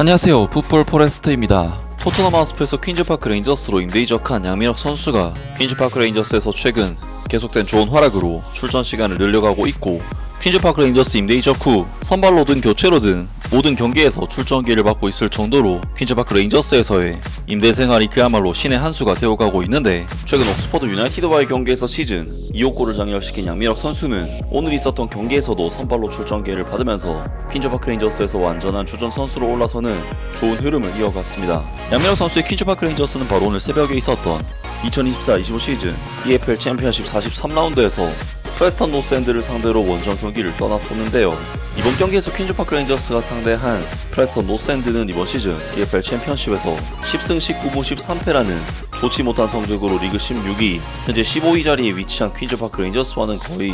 안녕하세요, 풋볼 포레스트입니다. 토트넘 하스프에서 퀸즈파크 레인저스로 임대 이적한 양민혁 선수가 퀸즈파크 레인저스에서 최근 계속된 좋은 활약으로 출전 시간을 늘려가고 있고, 퀸즈파크 레인저스 임대 이적 후 선발로든 교체로든 모든 경기에서 출전 기회를 받고 있을 정도로 퀸즈파크 레인저스에서의 임대 생활이 그야말로 신의 한 수가 되어가고 있는데, 최근 옥스퍼드 유나이티드와의 경기에서 시즌 2호 골을 장렬시킨 양민혁 선수는 오늘 있었던 경기에서도 선발로 출전 기회를 받으면서 퀸즈파크 레인저스에서 완전한 주전 선수로 올라서는 좋은 흐름을 이어갔습니다. 양민혁 선수의 퀸즈파크 레인저스는 바로 오늘 새벽에 있었던 2024-25 시즌 EFL 챔피언십 43라운드에서 프레스턴 노스엔드를 상대로 원정 경기를 떠났었는데요. 이번 경기에서 퀸즈파크 레인저스가 상대한 프레스턴 노스엔드는 이번 시즌 EFL 챔피언십에서 10승 19무 13패라는 좋지 못한 성적으로 리그 16위, 현재 15위 자리에 위치한 퀸즈파크 레인저스와는 거의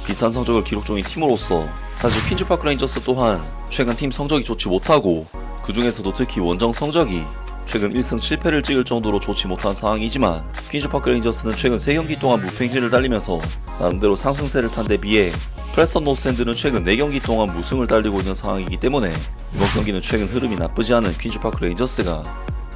비슷한 성적을 기록 중인 팀으로서, 사실 퀸즈파크 레인저스 또한 최근 팀 성적이 좋지 못하고 그 중에서도 특히 원정 성적이 최근 1승 7패를 찍을 정도로 좋지 못한 상황이지만, 퀸즈파크 레인저스는 최근 3경기 동안 무패행진을 달리면서 나름대로 상승세를 탄 데 비해 프레스턴 노스엔드는 최근 4경기 동안 무승을 달리고 있는 상황이기 때문에 이번 경기는 최근 흐름이 나쁘지 않은 퀸즈파크 레인저스가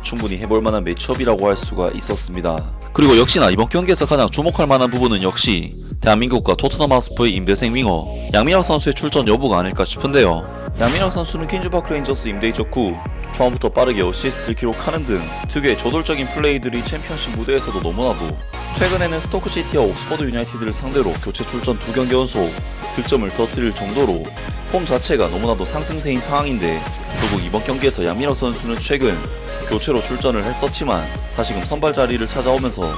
충분히 해볼 만한 매치업이라고 할 수가 있었습니다. 그리고 역시나 이번 경기에서 가장 주목할 만한 부분은 역시 대한민국과 토트넘 하스퍼의 임대생 윙어 양민혁 선수의 출전 여부가 아닐까 싶은데요. 양민혁 선수는 퀸즈파크 레인저스 임대 이적 후 처음부터 빠르게 어시스트를 기록하는 등 특유의 저돌적인 플레이들이 챔피언십 무대에서도 너무나도, 최근에는 스토크시티와 옥스퍼드 유나이티드를 상대로 교체 출전 2경기 연속 득점을 터뜨릴 정도로 폼 자체가 너무나도 상승세인 상황인데, 결국 이번 경기에서 양민혁 선수는 최근 교체로 출전을 했었지만 다시금 선발 자리를 찾아오면서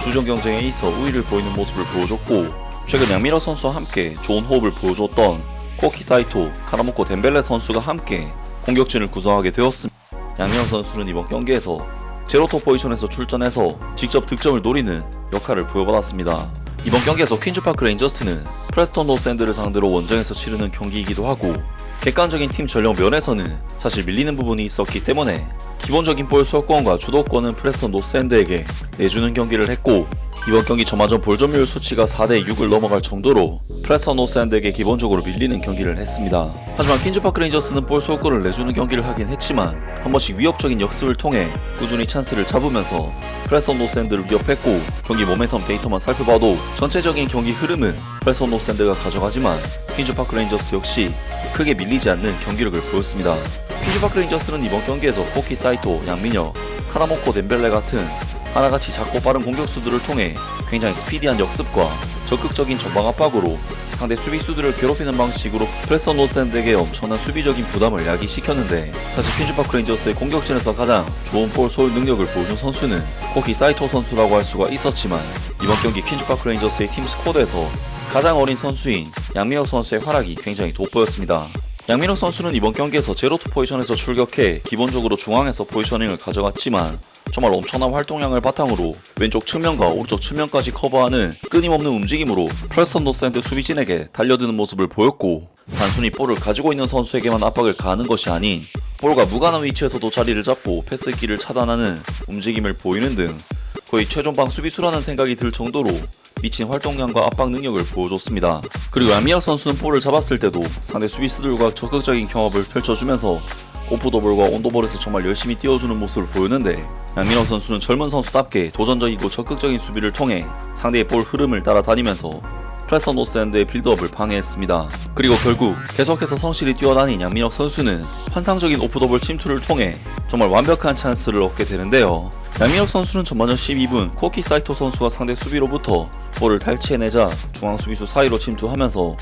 주전 경쟁에 있어 우위를 보이는 모습을 보여줬고, 최근 양민혁 선수와 함께 좋은 호흡을 보여줬던 코키 사이토, 카라모코 덴벨레 선수가 함께 공격진을 구성하게 되었습니다. 양민혁 선수는 이번 경기에서 제로톱 포지션에서 출전해서 직접 득점을 노리는 역할을 부여받았습니다. 이번 경기에서 퀸즈파크 레인저스는 프레스턴 노스엔드를 상대로 원정에서 치르는 경기이기도 하고, 객관적인 팀 전력 면에서는 사실 밀리는 부분이 있었기 때문에 기본적인 볼 수확권과 주도권은 프레스턴 노스엔드에게 내주는 경기를 했고, 이번 경기 전반전 볼 점유율 수치가 4대6을 넘어갈 정도로 프레스턴 노스엔드에게 기본적으로 밀리는 경기를 했습니다. 하지만 퀸즈파크 레인저스는 볼 소유권을 내주는 경기를 하긴 했지만 한 번씩 위협적인 역습을 통해 꾸준히 찬스를 잡으면서 프레스턴 노스엔드를 위협했고, 경기 모멘텀 데이터만 살펴봐도 전체적인 경기 흐름은 프레스턴 노스엔드가 가져가지만 퀸즈파크 레인저스 역시 크게 밀리지 않는 경기력을 보였습니다. 퀸즈파크 레인저스는 이번 경기에서 코키 사이토, 양민혁, 카라모코 덴벨레 같은 하나같이 작고 빠른 공격수들을 통해 굉장히 스피디한 역습과 적극적인 전방 압박으로 상대 수비수들을 괴롭히는 방식으로 프레스턴 노스엔드에게 엄청난 수비적인 부담을 야기시켰는데, 사실 퀸즈파크 레인저스의 공격진에서 가장 좋은 볼 소유 능력을 보여준 선수는 코키 사이토 선수라고 할 수가 있었지만, 이번 경기 퀸즈파크 레인저스의 팀 스쿼드에서 가장 어린 선수인 양민혁 선수의 활약이 굉장히 돋보였습니다. 양민혁 선수는 이번 경기에서 제로투 포지션에서 출격해 기본적으로 중앙에서 포지셔닝을 가져갔지만, 정말 엄청난 활동량을 바탕으로 왼쪽 측면과 오른쪽 측면까지 커버하는 끊임없는 움직임으로 프레스턴 노스엔드 수비진에게 달려드는 모습을 보였고, 단순히 볼을 가지고 있는 선수에게만 압박을 가하는 것이 아닌 볼과 무관한 위치에서도 자리를 잡고 패스길을 차단하는 움직임을 보이는 등 거의 최전방 수비수라는 생각이 들 정도로 미친 활동량과 압박 능력을 보여줬습니다. 그리고 양민혁 선수는 볼을 잡았을 때도 상대 수비수들과 적극적인 경합을 펼쳐주면서 오프더볼과 온더볼에서 정말 열심히 뛰어주는 모습을 보였는데, 양민혁 선수는 젊은 선수답게 도전적이고 적극적인 수비를 통해 상대의 볼 흐름을 따라다니면서 프레스턴 노스엔드의 빌드업을 방해했습니다. 그리고 결국 계속해서 성실히 뛰어다닌 양민혁 선수는 환상적인 오프더볼 침투를 통해 정말 완벽한 찬스를 얻게 되는데요. 양민혁 선수는 전반전 12분 코키 사이토 선수가 상대 수비로부터 볼을 탈취해내자 중앙 수비수 사이로 침투하면서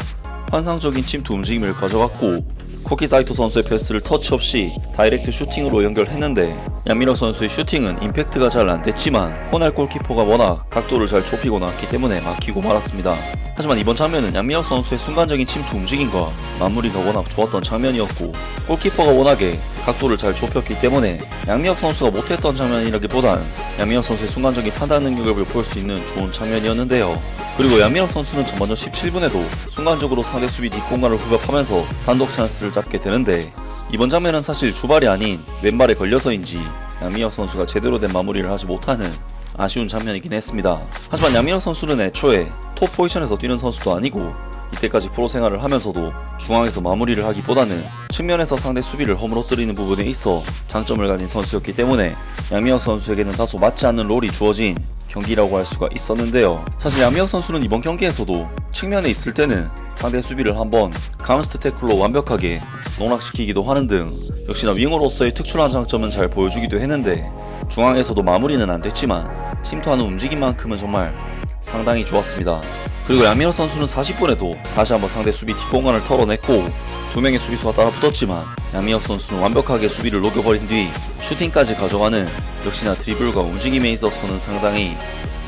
환상적인 침투 움직임을 가져갔고, 코키 사이토 선수의 패스를 터치 없이 다이렉트 슈팅으로 연결했는데, 양민혁 선수의 슈팅은 임팩트가 잘 안됐지만 호날 골키퍼가 워낙 각도를 잘 좁히고 나왔기 때문에 막히고 말았습니다. 하지만 이번 장면은 양민혁 선수의 순간적인 침투 움직임과 마무리가 워낙 좋았던 장면이었고, 골키퍼가 워낙에 각도를 잘 좁혔기 때문에 양민혁 선수가 못했던 장면이라기보단 양민혁 선수의 순간적인 판단 능력을 볼 수 있는 좋은 장면이었는데요. 그리고 양민혁 선수는 전반전 17분에도 순간적으로 상대 수비 뒷공간을 후벼파면서 단독 찬스를 잡게 되는데, 이번 장면은 사실 주발이 아닌 왼발에 걸려서인지 양민혁 선수가 제대로 된 마무리를 하지 못하는 아쉬운 장면이긴 했습니다. 하지만 양민혁 선수는 애초에 톱 포지션에서 뛰는 선수도 아니고 이때까지 프로 생활을 하면서도 중앙에서 마무리를 하기보다는 측면에서 상대 수비를 허물어뜨리는 부분에 있어 장점을 가진 선수였기 때문에 양민혁 선수에게는 다소 맞지 않는 롤이 주어진 경기라고 할 수가 있었는데요. 사실 양민혁 선수는 이번 경기에서도 측면에 있을 때는 상대 수비를 한번 감스트 태클로 완벽하게 농락시키기도 하는 등 역시나 윙어로서의 특출한 장점은 잘 보여주기도 했는데 중앙에서도 마무리는 안 됐지만 침투하는 움직임만큼은 정말 상당히 좋았습니다. 그리고 양민혁 선수는 40분에도 다시 한번 상대 수비 뒷공간을 털어냈고 두 명의 수비수가 따라 붙었지만 양민혁 선수는 완벽하게 수비를 녹여버린 뒤 슈팅까지 가져가는 역시나 드리블과 움직임에 있어서는 상당히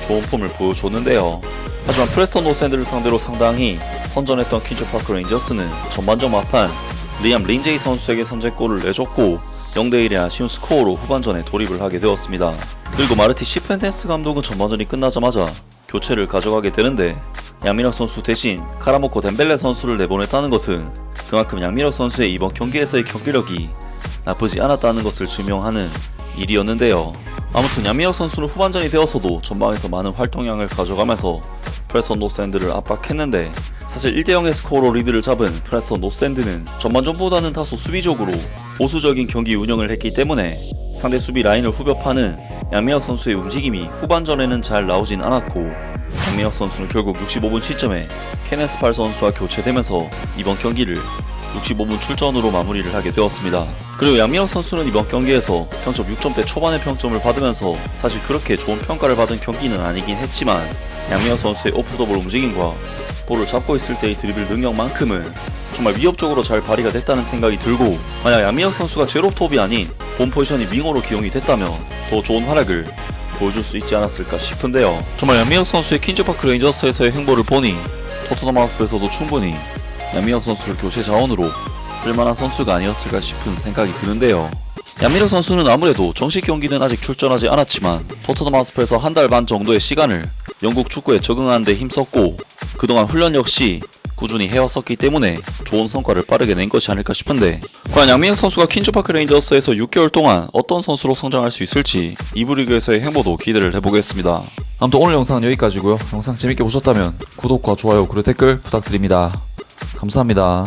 좋은 폼을 보여줬는데요. 하지만 프레스턴 노스앤드를 상대로 상당히 선전했던 퀸즈파크 레인저스는 전반전 막판 리암 린제이 선수에게 선제골을 내줬고 0대1의 아쉬운 스코어로 후반전에 돌입을 하게 되었습니다. 그리고 마르티 시펜텐스 감독은 전반전이 끝나자마자 교체를 가져가게 되는데 양민혁 선수 대신 카라모코 덴벨레 선수를 내보냈다는 것은 그만큼 양민혁 선수의 이번 경기에서의 경기력이 나쁘지 않았다는 것을 증명하는 일이었는데요. 아무튼 양민혁 선수는 후반전이 되어서도 전방에서 많은 활동량을 가져가면서 프레스턴 노스앤드를 압박했는데 사실 1대0의 스코어로 리드를 잡은 프레스턴 노스앤드는 전반전보다는 다소 수비적으로 보수적인 경기 운영을 했기 때문에 상대 수비 라인을 후벼 파는 양민혁 선수의 움직임이 후반전에는 잘 나오진 않았고 양민혁 선수는 결국 65분 시점에 케네스 팔 선수와 교체되면서 이번 경기를 65분 출전으로 마무리를 하게 되었습니다. 그리고 양민혁 선수는 이번 경기에서 평점 6점대 초반의 평점을 받으면서 사실 그렇게 좋은 평가를 받은 경기는 아니긴 했지만 양민혁 선수의 오프더볼 움직임과 볼을 잡고 있을 때의 드리블 능력만큼은 정말 위협적으로 잘 발휘가 됐다는 생각이 들고 만약 양민혁 선수가 제로톱이 아닌 본 포지션이 윙어로 기용이 됐다면 더 좋은 활약을 보여줄 수 있지 않았을까 싶은데요. 정말 양민혁 선수의 퀸즈파크 레인저스에서의 행보를 보니 토트넘 하스퍼에서도 충분히 양민혁 선수를 교체 자원으로 쓸만한 선수가 아니었을까 싶은 생각이 드는데요. 양민혁 선수는 아무래도 정식 경기는 아직 출전하지 않았지만 토트넘 하스퍼에서 한 달 반 정도의 시간을 영국 축구에 적응하는 데 힘썼고 그동안 훈련 역시 꾸준히 해왔었기 때문에 좋은 성과를 빠르게 낸 것이 아닐까 싶은데 과연 양민혁 선수가 퀸즈파크 레인저스에서 6개월 동안 어떤 선수로 성장할 수 있을지 2부 리그에서의 행보도 기대를 해보겠습니다. 아무튼 오늘 영상은 여기까지고요. 영상 재밌게 보셨다면 구독과 좋아요 그리고 댓글 부탁드립니다. 감사합니다.